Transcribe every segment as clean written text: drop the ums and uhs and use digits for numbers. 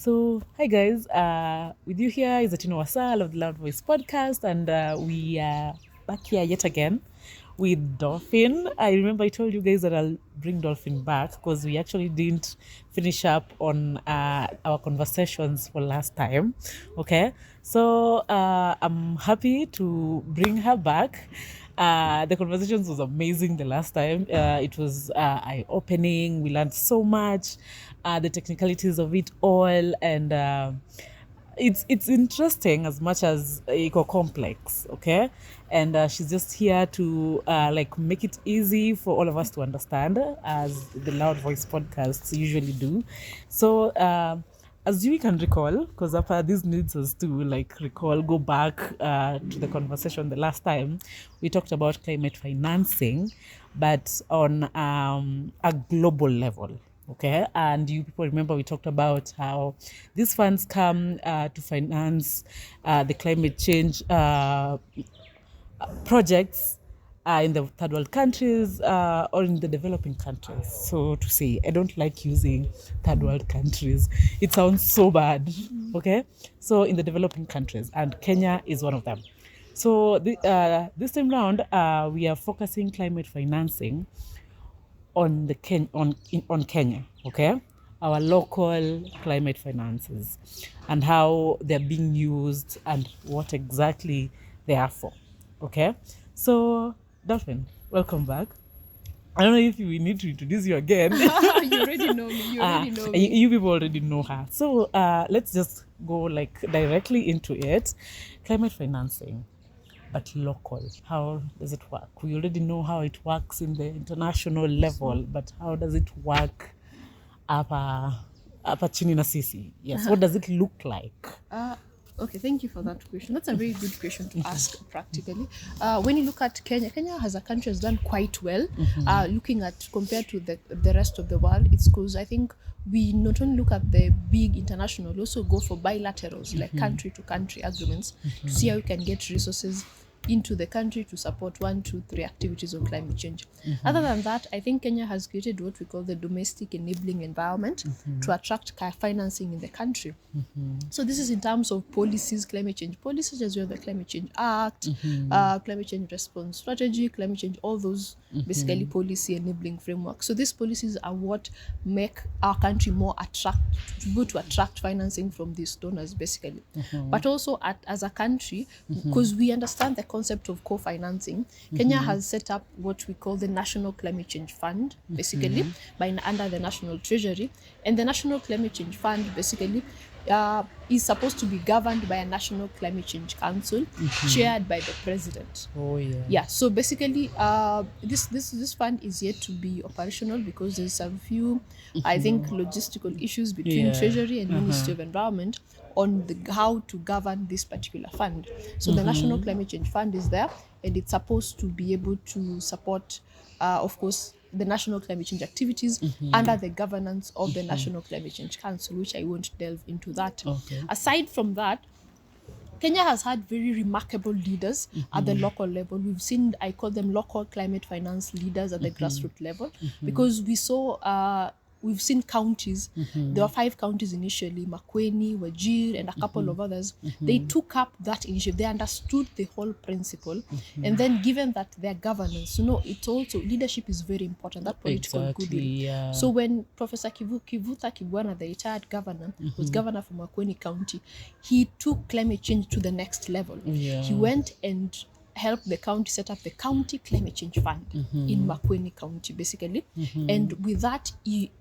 So, hi guys, with you here is Atino Wasal of the Loud Voice podcast, and we are back here yet again with Dolphine. I remember I told you guys that I'll bring Dolphine back because we actually didn't finish up on our conversations for last time. Okay, so I'm happy to bring her back. The conversations was amazing the last time. It was eye-opening. We learned so much, the technicalities of it all, and it's interesting as much as eco complex. Okay, and she's just here to like make it easy for all of us to understand, as the Loud Voice podcasts usually do. So. As you can recall, because after this needs us to like recall, go back to the conversation the last time, we talked about climate financing, but on a global level. Okay, and you people remember we talked about how these funds come to finance the climate change projects in the third world countries or in the developing countries. So to say, I don't like using third world countries. It sounds so bad. Okay, so in the developing countries, and Kenya is one of them. So this time round, we are focusing climate financing on on Kenya. Okay, our local climate finances and how they're being used and what exactly they are for. Okay, so Dolphin, welcome back. I don't know if we need to introduce you again. You already know me. You people already know her. So let's just go like directly into it. Climate financing, but local. How does it work? We already know how it works in the international level, but how does it work hapa chini na sisi? Yes. What does it look like? Okay, thank you for that question. That's a very good question to ask practically. When you look at Kenya, Kenya as a country has done quite well. Looking at compared to the rest of the world, it's because I think we not only look at the big international, we also go for bilaterals, like country to country agreements to see how we can get resources into the country to support 1, 2, 3 activities on climate change. Other than that, I think Kenya has created what we call the domestic enabling environment to attract financing in the country. So this is in terms of policies, climate change policies, as well as the Climate Change Act, Climate Change Response Strategy, climate change, all those basically policy enabling frameworks. So these policies are what make our country more able to attract financing from these donors, basically. But also as a country, because we understand the concept of co-financing, Kenya has set up what we call the National Climate Change Fund, basically, under the National Treasury. And the National Climate Change Fund, basically, is supposed to be governed by a National Climate Change Council, chaired by the president. Oh yeah. Yeah. So basically, this fund is yet to be operational because there's a few, I think, logistical issues between Treasury and Ministry of Environment on how to govern this particular fund. So the National Climate Change Fund is there, and it's supposed to be able to support, of course, the national climate change activities under the governance of the National Climate Change Council, which I won't delve into that. Okay. Aside from that, Kenya has had very remarkable leaders at the local level. We've seen, I call them local climate finance leaders at the grassroots level, because we've seen counties. There were 5 counties initially: Makueni, Wajir, and a couple of others. They took up that initiative. They understood the whole principle, and then given that their governance, it's also leadership is very important. That political goodwill. Yeah. So when Professor Kivutha Kibwana, the retired governor, was governor for Makueni County, he took climate change to the next level. Yeah. He went and help the county set up the County Climate Change Fund in Makueni County, basically. And with that,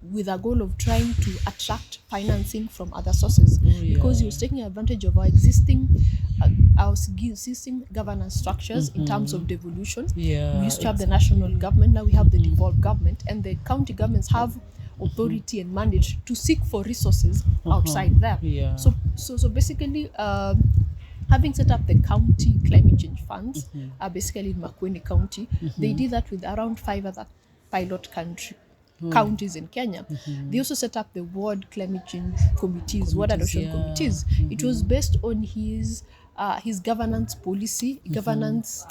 with a goal of trying to attract financing from other sources, because he was taking advantage of our existing governance structures in terms of devolution. We used to have the national government, now we have the devolved government, and the county governments have authority and mandate to seek for resources outside there. So basically, having set up the county climate change funds, basically in Makueni County, they did that with around 5 other pilot counties in Kenya. They also set up the ward climate change committees, ward adoption committees. It was based on his governance policy, governance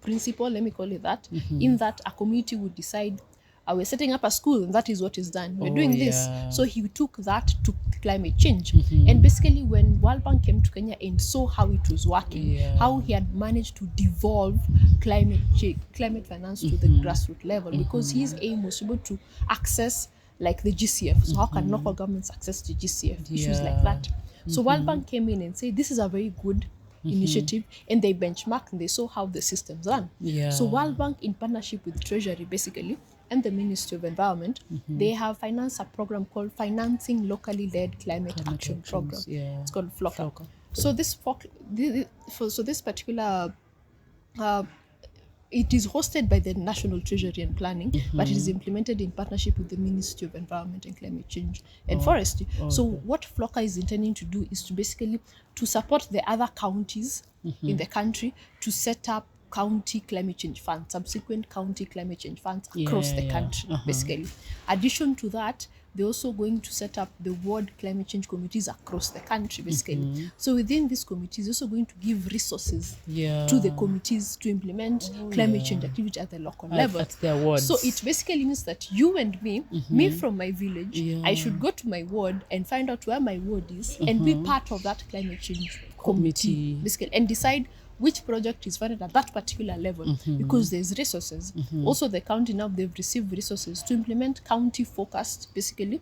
principle, let me call it that, in that a community would decide we're setting up a school, and that is what is done. We're Oh, doing this. yeah. So he took that to climate change. And basically, when World Bank came to Kenya and saw how it was working, Yeah. how he had managed to devolve climate finance to the grassroots level, because his aim was to be able to access like the GCF. So how can local governments access the GCF? Issues like Yeah. that. So World Bank came in and said, this is a very good initiative, and they benchmarked and they saw how the systems run. Yeah. So World Bank, in partnership with Treasury basically and the Ministry of Environment, they have financed a program called Financing Locally Led Climate Action Actions, Program. yeah. It's called FLOCA. FLOCA. So this particular it is hosted by the National Treasury and Planning, but it is implemented in partnership with the Ministry of Environment and Climate Change and Forestry. So what FLOCA is intending to do is to basically to support the other counties in the country to set up county climate change funds, subsequent county climate change funds across the country, basically. Addition to that, they're also going to set up the ward climate change committees across the country, basically. So within these committees, they're also going to give resources to the committees to implement climate change activity at the local level. At their wards. So it basically means that you and me, me from my village, I should go to my ward and find out where my ward is and be part of that climate change committee, basically, and decide which project is funded at that particular level, because there's resources. Also, the county now, they've received resources to implement county-focused, basically,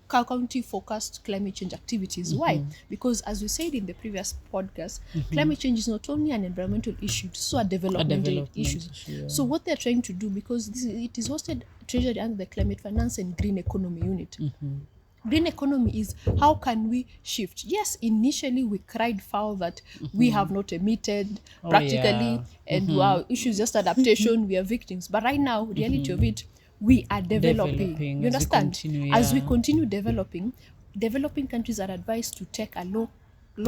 county-focused climate change activities. Why? Because as we said in the previous podcast, climate change is not only an environmental issue, it's also a developmental issue. So what they're trying to do, because it is hosted Treasury under the Climate Finance and Green Economy Unit. Green economy is how can we shift? Yes, initially we cried foul that we have not emitted practically, and our issues just adaptation, we are victims. But right now, reality of it, we are developing. You understand? As we continue developing, developing countries are advised to take a low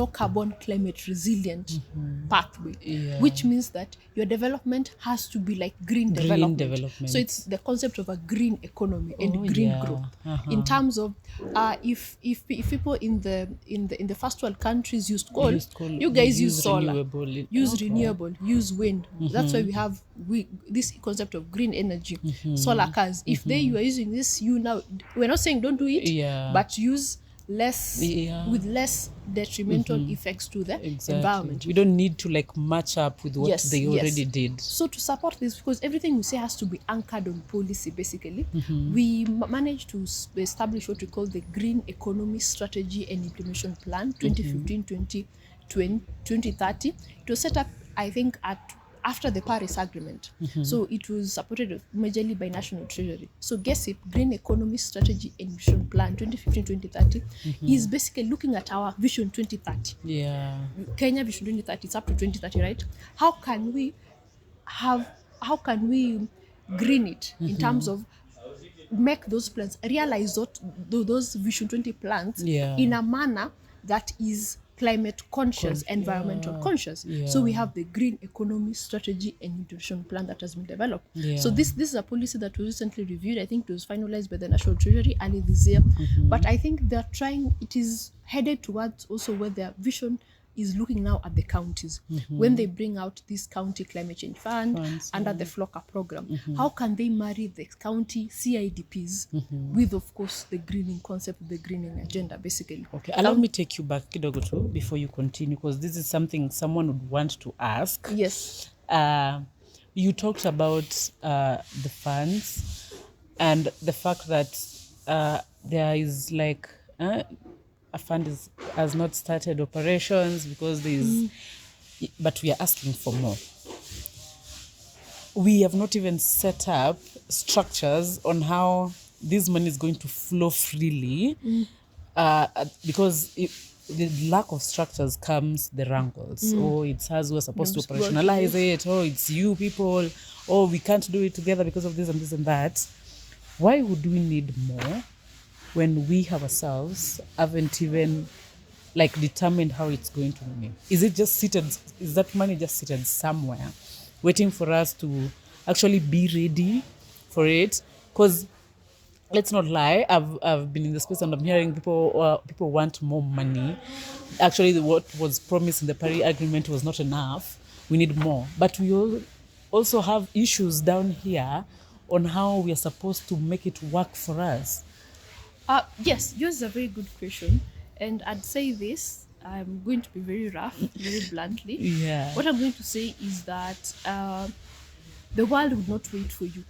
carbon climate resilient pathway, which means that your development has to be like green development. So it's the concept of a green economy and green growth in terms of if people in the first world countries used coal, you guys use solar, use renewable, use wind. That's why we have this concept of green energy, solar cars. If you are using this, we're not saying don't do it, but use less with less detrimental effects to the environment. We don't need to like match up with what they already did. So to support this, because everything we say has to be anchored on policy, basically, we managed to establish what we call the Green Economy Strategy and Implementation Plan 2015-2030. It was set up, I think, after the Paris Agreement. So it was supported majorly by National Treasury. So GESIP, Green Economy Strategy and Vision Plan 2015-2030, is basically looking at our Vision 2030. Kenya Vision 2030, it's up to 2030, right? How can we green it in terms of make those plans, realize those Vision 20 plans in a manner that is climate conscious, environmental conscious. So we have the Green Economy Strategy and Implementation Plan that has been developed. So this is a policy that was recently reviewed. I think it was finalized by the National Treasury early this year. But I think they're trying, it is headed towards also where their vision is looking now at the counties. When they bring out this county climate change fund under the FLOCA program, how can they marry the county CIDPs with, of course, the greening concept, the greening agenda, basically. Okay, allow me take you back kidogo too before you continue, because this is something someone would want to ask. Yes. You talked about the funds and the fact that there is like a fund has not started operations because but we are asking for more. We have not even set up structures on how this money is going to flow freely, because the lack of structures comes the wrangles. It's us who are supposed to operationalize it, it's you people, we can't do it together because of this and this and that. Why would we need more when we have ourselves haven't even like determined how it's going to be? Is that money just seated somewhere waiting for us to actually be ready for it? Because let's not lie, I've been in the space and I'm hearing people want more money. Actually, what was promised in the Paris Agreement was not enough. We need more. But we also have issues down here on how we are supposed to make it work for us? Yes, yours is a very good question. And I'd say this, I'm going to be very rough, very bluntly. Yeah. What I'm going to say is that the world would not wait for you.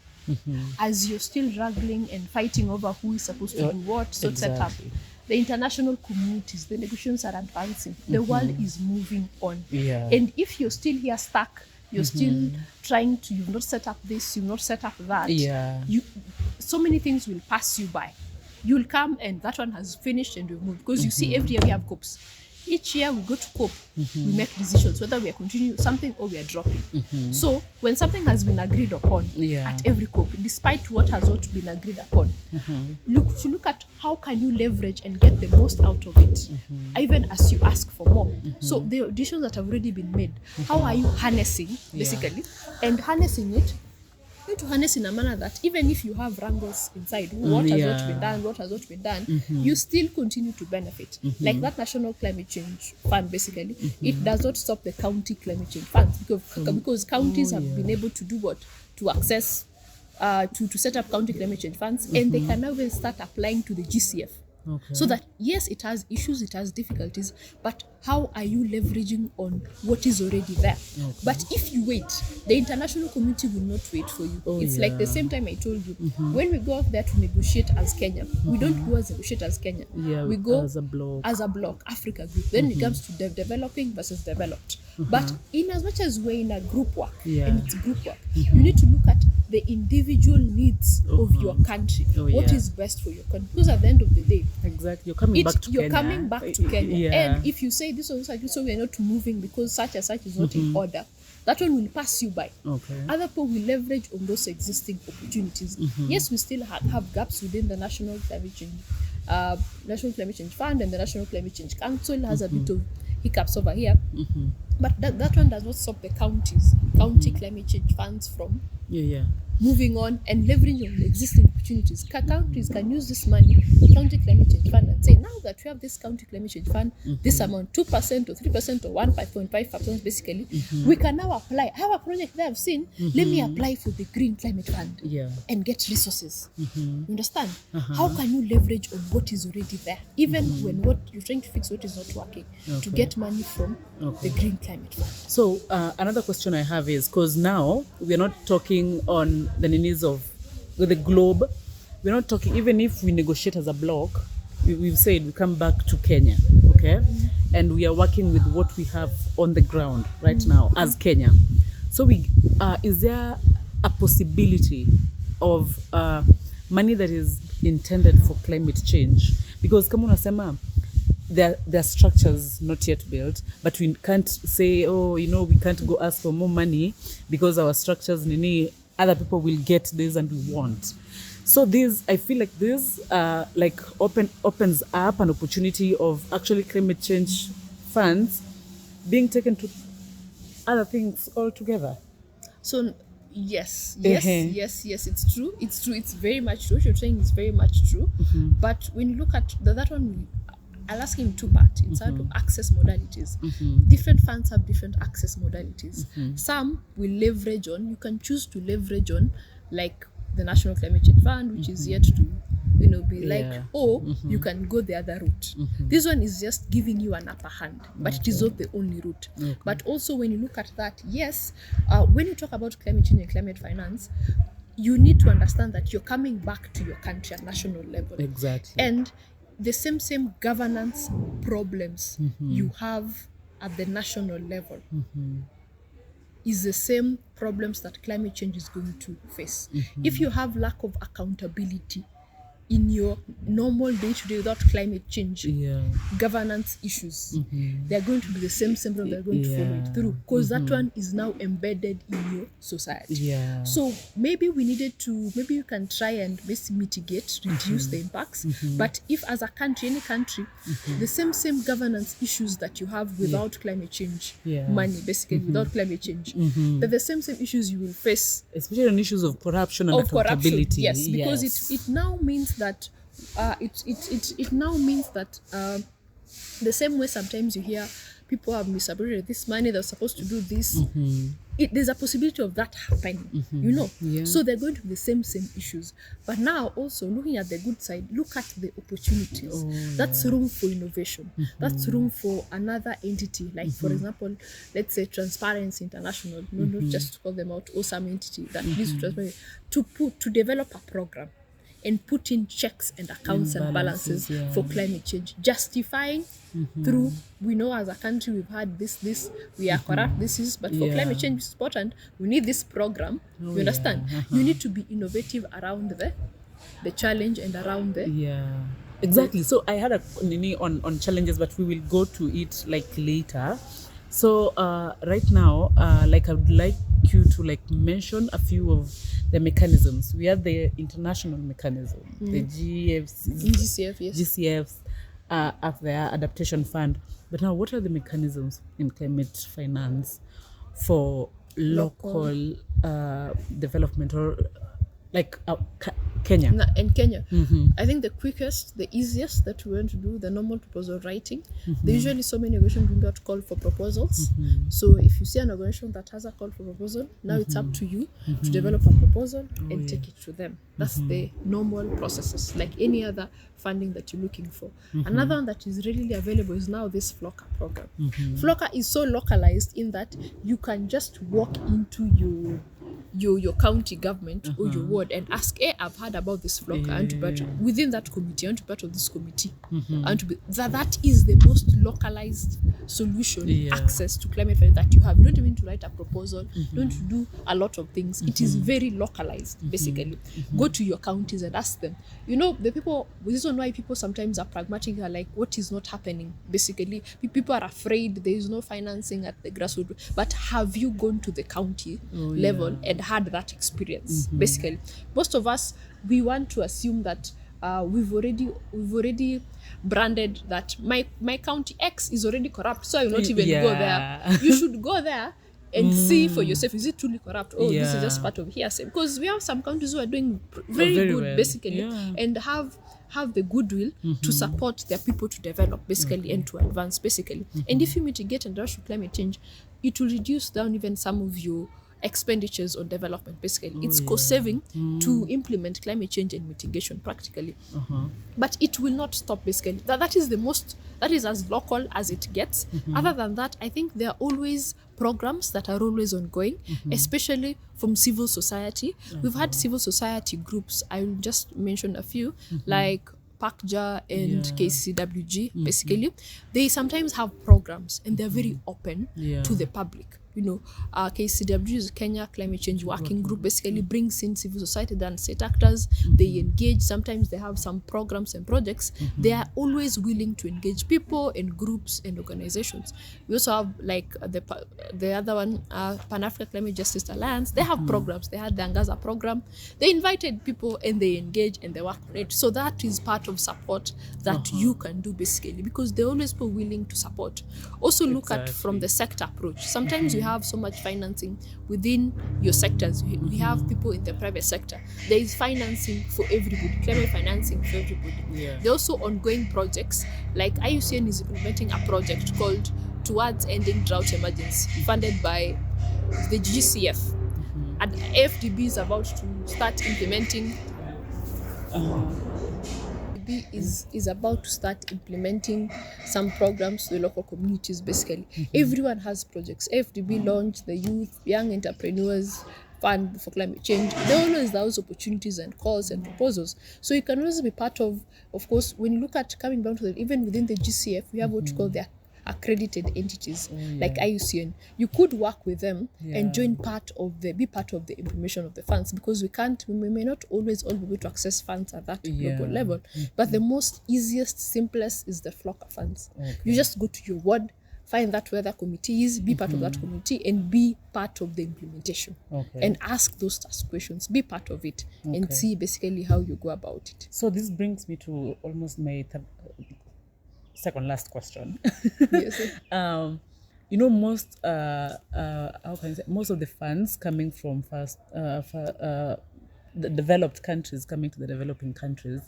As you're still struggling and fighting over who is supposed to do what, so set up. Exactly. The international communities, the negotiations are advancing. The world is moving on. Yeah. And if you're still here stuck, you're still trying to, you've not set up this, you've not set up that. Yeah. So many things will pass you by. You'll come and that one has finished and we've moved. Because you see, every year we have COPs. Each year we go to COP, we make decisions whether we are continuing something or we are dropping. So when something has been agreed upon at every COP, despite what has not been agreed upon, look at how can you leverage and get the most out of it, even as you ask for more. So the decisions that have already been made, how are you harnessing basically, and harnessing it? Need to harness in a manner that even if you have wrangles inside, what has not been done, what has not been done, you still continue to benefit. Like that National Climate Change Fund, basically, it does not stop the county climate change funds because counties have been able to do what? To access, to set up county climate change funds, and they can now even start applying to the GCF. So that, yes, it has issues, it has difficulties, but how are you leveraging on what is already there? But if you wait, the international community will not wait for you. It's like the same time I told you, when we go out there to negotiate as Kenya, we don't go as negotiate as Kenya. We go as a bloc, Africa group. Then it comes to developing versus developed. But in as much as we're in a group work, and it's group work, you need to look at the individual needs of your country. What is best for your country? Because at the end of the day, exactly, you're coming back to Kenya. And if you say this was such, so we're not moving because such and such is not in order, that one will pass you by. Other people will leverage on those existing opportunities. Yes, we still have gaps within the National Climate Change Fund, and the National Climate Change Council has a bit of hiccups over here. But that one does not stop the county climate change funds from moving on and leveraging on the existing opportunities. Counties can use this money, county climate change fund, and say, now that we have this county climate change fund, this amount, 2% or 3% or 1.5%, basically, we can now apply. I have a project that I've seen, let me apply for the green climate fund and get resources. You understand? How can you leverage on what is already there, even when what you're trying to fix what is not working, to get money from the green climate fund? So another question I have is, because now we're not talking on the needs of the globe, we're not talking, even if we negotiate as a bloc, we've said we come back to Kenya, okay? And we are working with what we have on the ground right now as Kenya. So is there a possibility of money that is intended for climate change? Because kama unasema, there are structures not yet built, but we can't say, we can't go ask for more money because our structures, other people will get this and we won't. So I feel like this opens up an opportunity of actually climate change funds being taken to other things altogether. So yes, it's true. It's very much true. What you're saying is very much true. But when you look at that one, I'll ask in two parts. It's out of access modalities. Different funds have different access modalities. Some will leverage on, you can choose to leverage on, like the National Climate Change Fund, which is yet to you can go the other route. This one is just giving you an upper hand, but it is not the only route. But also when you look at that, yes, when you talk about climate change and climate finance, you need to understand that you're coming back to your country at national level. Exactly. And the same governance problems you have at the national level is the same problems that climate change is going to face. If you have lack of accountability in your normal day-to-day without climate change governance issues, they're going to be the same symptoms they're going to follow it through, because that one is now embedded in your society. So maybe you can try and mitigate, reduce the impacts, but if as a country, any country, the same governance issues that you have without climate change money, basically without climate change, they're the same issues you will face, especially on issues of corruption and accountability. Yes, because it now means that it now means that the same way sometimes you hear people have misappropriated this money, they're supposed to do this. There's a possibility of that happening, you know. Yeah. So they're going to be the same issues. But now also looking at the good side, look at the opportunities. That's room for innovation. That's room for another entity. Like for example, let's say Transparency International, not just to call them out, or some entity that needs to develop a program and put in checks and accounts and balances for climate change, justifying through, we know as a country we've had this, we are corrupt, this is, but for climate change it's important, we need this program. You understand? You need to be innovative around the challenge and around the exactly. So I had a on challenges, but we will go to it like later. So right now, like I would like you to like mention a few of the mechanisms. We have the international mechanism, the GCF, yes. GCFs of the adaptation fund. But now, what are the mechanisms in climate finance for local development, or like Kenya? In Kenya, I think the quickest, the easiest that we want to do, the normal proposal writing. There usually so many organizations bring out call for proposals. So if you see an organization that has a call for proposal, now it's up to you to develop a proposal and take it to them. That's the normal processes, like any other funding that you're looking for. Another one that is readily available is now this FLOCA program. FLOCA is so localized in that you can just walk into your county government or your ward and ask, hey, I've heard about this FLOCA, I want to be part of, within that committee, I want to be part of this committee. And to be, that is the most localized solution, access to climate finance that you have. You don't even need to write a proposal, you don't need to do a lot of things. It is very localized, basically. Go to your counties and ask them. You know, the people, this is why people sometimes are pragmatic, are like, what is not happening? Basically, people are afraid there is no financing at the grassroots. But have you gone to the county level and had that experience? Basically, most of us, we want to assume that we've already branded that my county X is already corrupt, so I will not even go there. You should go there and see for yourself, is it truly corrupt? This is just part of hearsay. Because we have some countries who are doing very good well, basically, and have the goodwill to support their people to develop, basically, and to advance, basically. And if you mitigate and rush climate change, it will reduce down even some of your expenditures on development, basically. It's cost saving to implement climate change and mitigation practically. But it will not stop, basically. That is as local as it gets. Other than that, I think there are always programs that are always ongoing, especially from civil society. We've had civil society groups, I will just mention a few, like PACJA and KCWG, basically. They sometimes have programs and they're very open to the public. You know, KCWG is Kenya Climate Change Working Group, basically brings in civil society and state actors. They engage. Sometimes they have some programs and projects. They are always willing to engage people and groups and organizations. We also have like the other one, Pan-African Climate Justice Alliance. They have programs. They had the Angaza program. They invited people and they engage and they work on it. So that is part of support that you can do, basically, because they're always people willing to support. Also look at from the sector approach. Sometimes you have so much financing within your sectors. We have people in the private sector. There is financing for everybody, climate financing for everybody. There are also ongoing projects, like IUCN is implementing a project called Towards Ending Drought Emergency, funded by the GCF. And AFDB is about to start implementing is about to start implementing some programs to the local communities, basically. Everyone has projects. AFDB launched the Youth, Young Entrepreneurs Fund for Climate Change. There always those opportunities and calls and proposals. So you can always be part of course, when you look at coming down to even within the GCF, we have what you call the accredited entities, like IUCN. You could work with them and be part of the implementation of the funds, because we may not always all be able to access funds at that global level. But the most easiest, simplest is the FLOCA funds. You just go to your ward, find that where the committee is, be part of that committee, and be part of the implementation. And ask those task questions, be part of it, and see basically how you go about it. So this brings me to almost my second last question. You know, most how can I say, most of the funds coming from the developed countries coming to the developing countries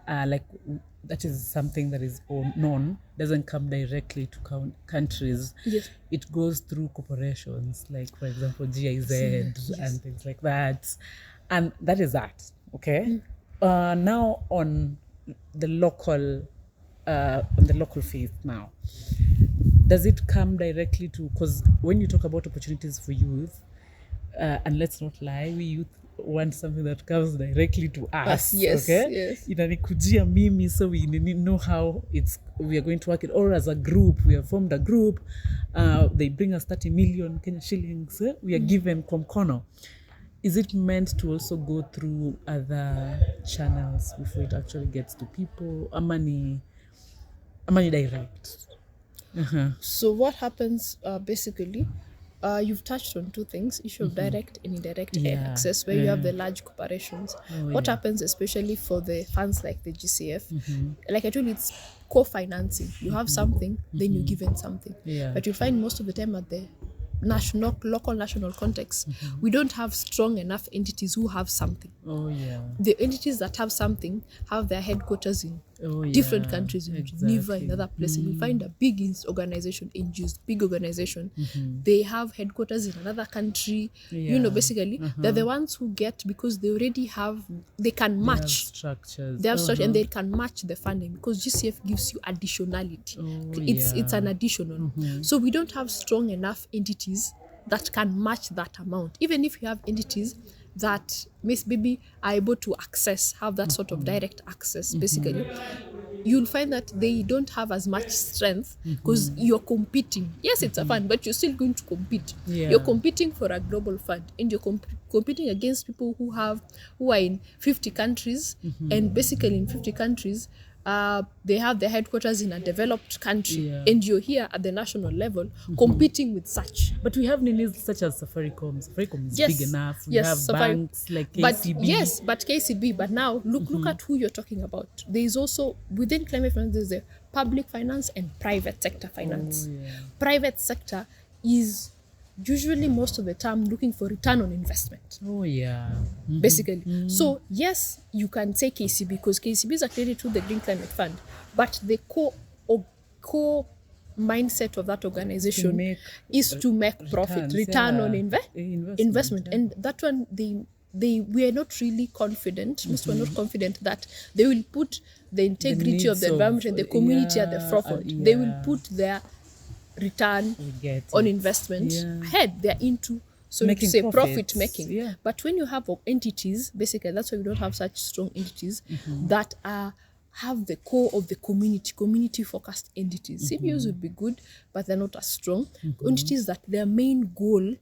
that is something that is known, doesn't come directly to countries. Yes. It goes through corporations, like for example GIZ Yes. and things like that, and that is that. Okay. Now on the local faith now, does it come directly to, because when you talk about opportunities for youth, and let's not lie, we youth want something that comes directly to us. Yes, okay? yes. Inanikujia mimi, so we know how we are going to work it. Or as a group, we have formed a group. They bring us 30 million Kenya shillings. We are given kwa mkono. Is it meant to also go through other channels before it actually gets to people? Amani direct. So what happens basically, you've touched on two things, issue of direct and indirect access, where you have the large corporations. What happens especially for the funds like the GCF, like I told you, it's co-financing. You have something, then you're given something. But you find most of the time at the local national context, we don't have strong enough entities who have something. The entities that have something have their headquarters in different countries, in Geneva, in other places. We find a big organization, NGOs, big organization, they have headquarters in another country. Basically they're the ones who get, because they already have, they can match structures. They have structure, and they can match the funding, because GCF gives you additionality. It's an additional. So we don't have strong enough entities that can match that amount. Even if you have entities that maybe are able to have that sort of direct access, basically, you'll find that they don't have as much strength, because you're competing. Yes, it's a fund, but you're still going to compete. You're competing for a global fund, and you're competing against people who are in 50 countries, and basically in 50 countries, they have their headquarters in a developed country, and you're here at the national level competing with such. But we have ninis such as Safaricom. Safaricom is big enough. We have banks like KCB. But KCB. But now look at who you're talking about. There is also, within climate finance, there's the public finance and private sector finance. Private sector is usually most of the time looking for return on investment. Basically. So yes, you can say KCB, because KCB is accredited to the Green Climate Fund, but the core mindset of that organization is to make profit, return on investment. And that one, we are not really confident, we're not confident that they will put the integrity of the environment and the community at the forefront. They will put their return on investment ahead. They're into, so to say, profit making. But when you have entities, basically that's why we don't have such strong entities that have the core of the community focused entities. CBOs would be good, but they're not as strong. Entities that their main goal,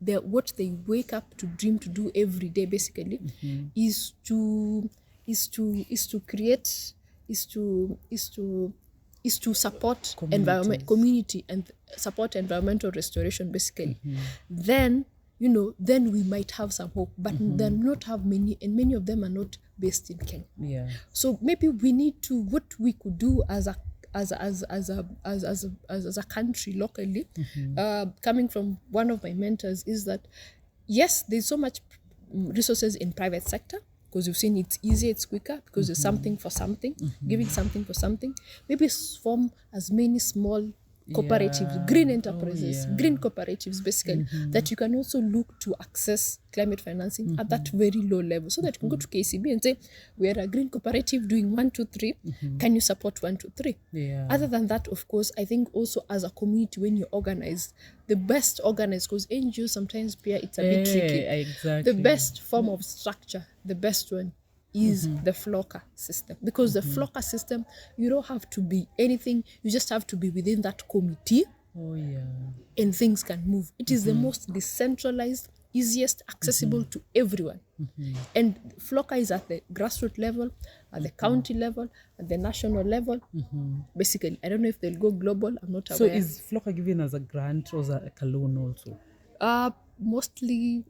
what they wake up to dream to do every day, basically, is to support community and support environmental restoration, basically. Then we might have some hope, but they not have many, and many of them are not based in Kenya. So maybe we need to, what we could do as a country locally, coming from one of my mentors, is that yes, there's so much resources in private sector, because you've seen it's easier, it's quicker, because there's something for something, giving something for something. Maybe form as many small cooperatives, green enterprises, green cooperatives, basically, that you can also look to access climate financing at that very low level, so that you can go to KCB and say, we are a green cooperative doing 1, 2, 3. Can you support 1, 2, 3? Other than that, of course, I think also as a community, when you organize, the best organized, because NGOs sometimes it's a bit tricky. The best form of structure, the best one, is the flocker system, because the flocker system, you don't have to be anything, you just have to be within that committee, and things can move. It is the most decentralized, easiest, accessible to everyone. And flocker is at the grassroots level, at the county level, at the national level. Basically, I don't know if they'll go global, I'm not aware. So is flocker given as a grant or as a loan also? Mostly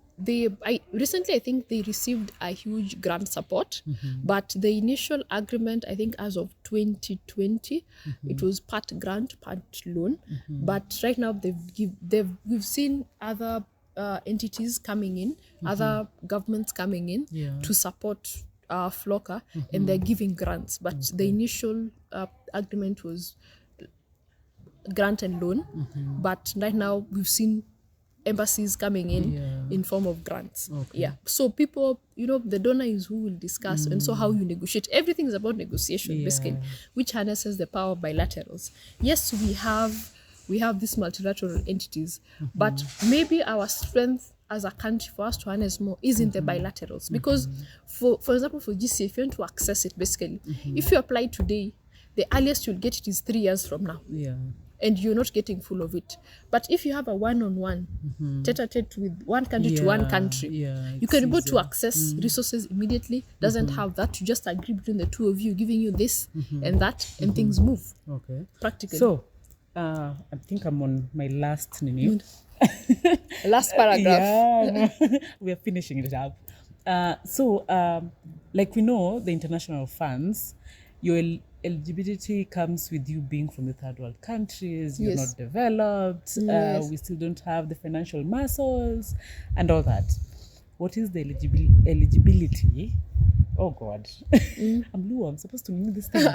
recently I think they received a huge grant support, but the initial agreement, I think as of 2020, it was part grant, part loan. But right now we've seen other entities coming in, other governments coming in to support Flocker, and they're giving grants, but the initial agreement was grant and loan, but right now we've seen embassies coming in form of grants. So people, the donor is who will discuss, and so how you negotiate. Everything is about negotiation, basically, which harnesses the power of bilaterals. Yes, we have these multilateral entities, but maybe our strength as a country for us to harness more is in the bilaterals, because for example, for GCA, if you want to access it, basically, if you apply today, the earliest you'll get it is 3 years from now. And you're not getting full of it. But if you have a one-on-one, tete-a-tete with one country to one country, you can be able to access resources immediately. Doesn't have that. You just agree between the two of you, giving you this and that, and things move. Practically. So, I think I'm on my last last paragraph. We are finishing it up. So, like we know, the international funds, your eligibility comes with you being from the third world countries. You're not developed. We still don't have the financial muscles and all that. What is the eligibility? Oh God, I'm Luo. I'm supposed to know this thing.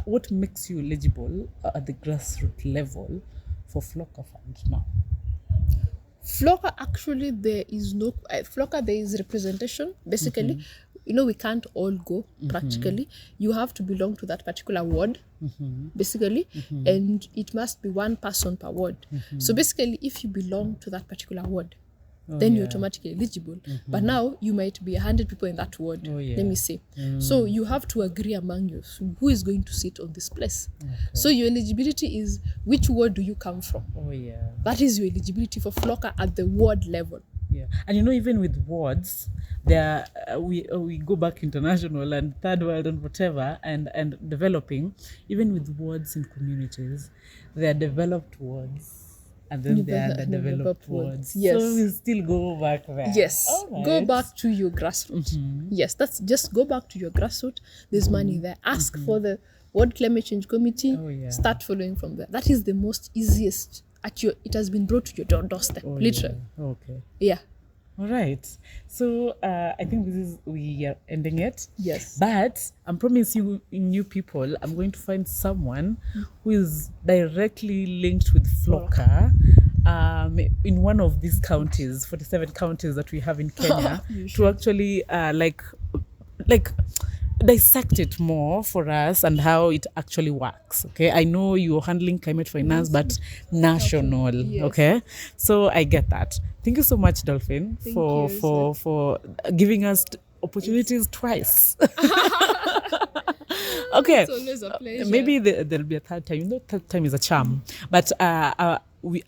What makes you eligible at the grassroots level for Flocker Fund now? Flocker, actually, there is no Flocker. There is representation. Basically, we can't all go. Practically, you have to belong to that particular ward. Basically, and it must be one person per ward. So basically, if you belong to that particular ward, then you're automatically eligible. But now you might be 100 people in that ward. Let me say. So you have to agree among you who is going to sit on this place. So your eligibility is which ward do you come from. That is your eligibility for Flocker at the ward level. And even with wards, there we go back international and third world and whatever and developing. Even with wards in communities, there are developed wards. And then there are the developed wards. So we still go back there. Go back to your grassroots. That's just go back to your grassroots. There's money there. Ask for the Ward Climate Change Committee. Start following from there. That is the most easiest. It has been brought to your doorstep, literally. All right. So I think we are ending it. Yes. But I'm promising you people, I'm going to find someone who is directly linked with Flocker in one of these counties, 47 counties that we have in Kenya, to actually like dissect it more for us and how it actually works. Okay, I know you're handling climate finance, but national. Okay, so I get that. Thank you so much, Dolphine, for giving us opportunities twice. Okay, it's always a pleasure. Maybe there'll be a third time. Third time is a charm, but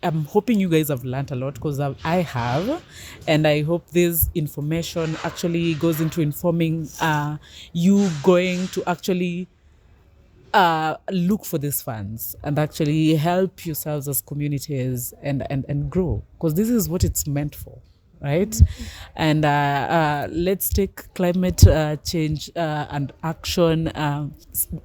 I'm hoping you guys have learned a lot, because I have, and I hope this information actually goes into informing you going to actually look for these funds and actually help yourselves as communities and grow, because this is what it's meant for, right? And let's take climate change and action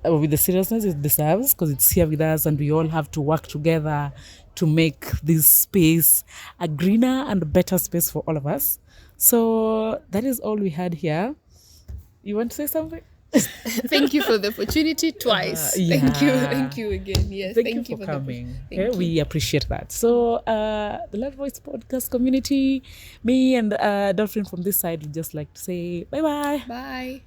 with the seriousness it deserves, because it's here with us, and we all have to work together to make this space a greener and better space for all of us. So that is all we had here. You want to say something? Thank you for the opportunity twice. Thank you again. Yes, thank you for coming. We appreciate that. So the Loud Voice podcast community, me and Dolphine from this side would just like to say bye. Bye.